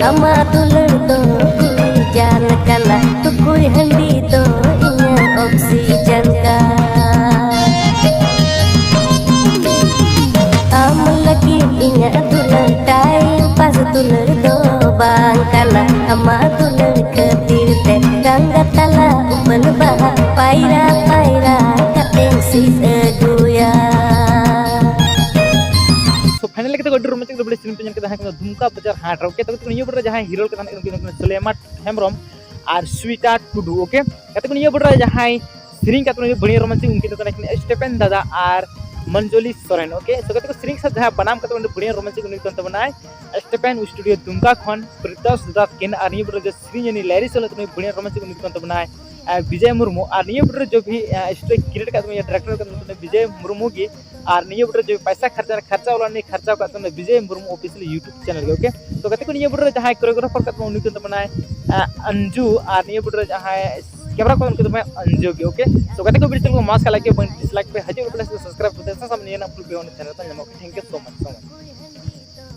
Ama dulur to hujan kala tukui handi to inya oksigen ka am lagi inya dulur time pas dulur do bang kala ama dulur ketir te gangga tala upan bah paira paira kateng sis eduya final के तो रोमांचक double screen पे जन के जहां के धुमका बाजार हाट okay तो नियो बड़ जहां हीरो के जहां सुलेमा हेमरम और स्वीटा टुडू ओके कते नियो बड़ जहां सिरिंग का तो बड़ी रोमांचक उनके तो स्टेफन दादा और मंजोली सोरेन ओके सो कते सिरिंग से जहां बनाम कते बड़ी रोमांचक उनके तो बनाए स्टेफन स्टूडियो दुमका खन प्रितोष दादा केन और नियो बड़ सिरिंग नि लैरी सोले तो बड़ी रोमांचक उनके तो बनाए विजय मुर्मू और नियो बड़ जो भी स्टोरी क्रिएट का डायरेक्टर का विजय मुर्मू की और नियो बड़ जो पैसा खर्चा वाला नहीं खर्चा का विजय मुर्मू ऑफिशियल यूट्यूब चैनल के ओके तो कहते नियो बड़ जहां कोरियोग्राफर का उनके तो बनाए अंजू और नियो बड़ जहां कैमरा को उनके तो मैं अंजू के ओके तो कहते को वीडियो को मास्क लाइक पे डिसलाइक पे हजे सब्सक्राइब करते हैं सामने ना फुल पे ऑन चैनल पर थैंक यू सो मच